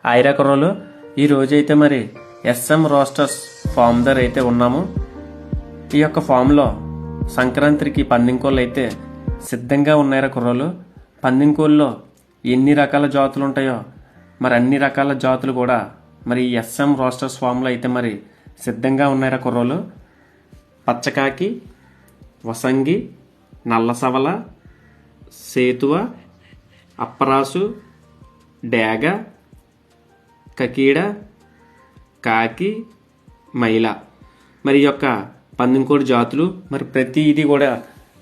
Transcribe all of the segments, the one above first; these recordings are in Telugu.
ఐరా కుర్రోలు ఈ రోజైతే మరి ఎస్ఎం రోస్టర్స్ ఫామ్ దగ్గర అయితే ఉన్నాము. ఈ యొక్క ఫామ్లో సంక్రాంతికి పందెంకోళ్ళు అయితే సిద్ధంగా ఉన్నాయిరా కుర్రోలు. పందెంకోళ్ళలో ఎన్ని రకాల జాతులు ఉంటాయో మరి అన్ని రకాల జాతులు కూడా మరి ఎస్ఎం రోస్టర్స్ ఫామ్లో అయితే మరి సిద్ధంగా ఉన్నాయిరా కుర్రోలు. పచ్చకాకి, వసంగి, నల్లసవల, సేతువ, అప్పరాసు, డేగ, కకీడ, కాకి, మైల మరి ఈ యొక్క పందెంకోడి జాతులు మరి ప్రతి ఇది కూడా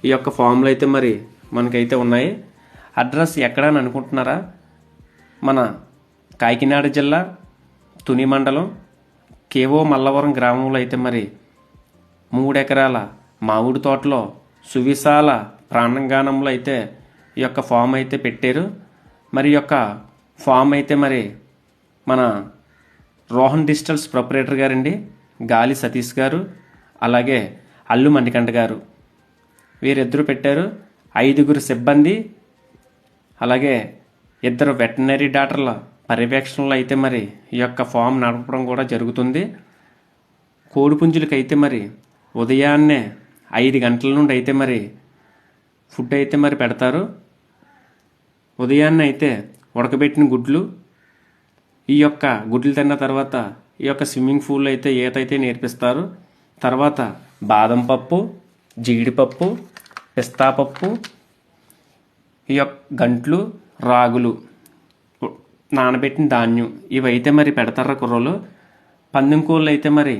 ఈ యొక్క ఫామ్లో అయితే మరి మనకైతే ఉన్నాయి. అడ్రస్ ఎక్కడ అని అనుకుంటున్నారా? మన కాకినాడ జిల్లా తుని మండలం కేవో మల్లవరం గ్రామంలో అయితే మరి 3 ఎకరాల మామిడి తోటలో సువిశాల ప్రాంగణంలో అయితే ఈ యొక్క ఫామ్ అయితే పెట్టారు. మరి యొక్క ఫామ్ అయితే మరి మన రోహన్ డిజిటల్స్ ప్రొపరేటర్ గారండి గాలి సతీష్ గారు, అలాగే అల్లు మణికంఠ గారు, వీరిద్దరూ పెట్టారు. 5 సిబ్బంది అలాగే 2 వెటనరీ డాక్టర్ల పర్యవేక్షణలో అయితే మరి ఈ యొక్క ఫామ్ నడపడం కూడా జరుగుతుంది. కోడిపుంజులకి అయితే మరి ఉదయాన్నే 5 గంటల నుండి అయితే మరి ఫుడ్ అయితే మరి పెడతారు. ఉదయాన్నే అయితే ఉడకబెట్టిన గుడ్లు, ఈ యొక్క గుడ్లు తిన్న తర్వాత ఈ యొక్క స్విమ్మింగ్ పూల్లో అయితే ఈత అయితే నేర్పిస్తారు. తర్వాత బాదం పప్పు, జీడిపప్పు, పిస్తా పప్పు, ఈ యొక్క గంట్లు, రాగులు, నానబెట్టిన ధాన్యం ఇవైతే మరి పెడతారా కుర్రోలు. పందెంకోళ్ళు అయితే మరి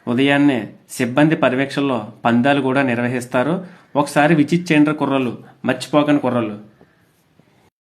ఉదయాన్నే సిబ్బంది పర్యవేక్షణలో పందాలు కూడా నిర్వహిస్తారు. ఒకసారి విజిట్ చేయండి కుర్రోలు, మర్చిపోకండి కుర్రోలు.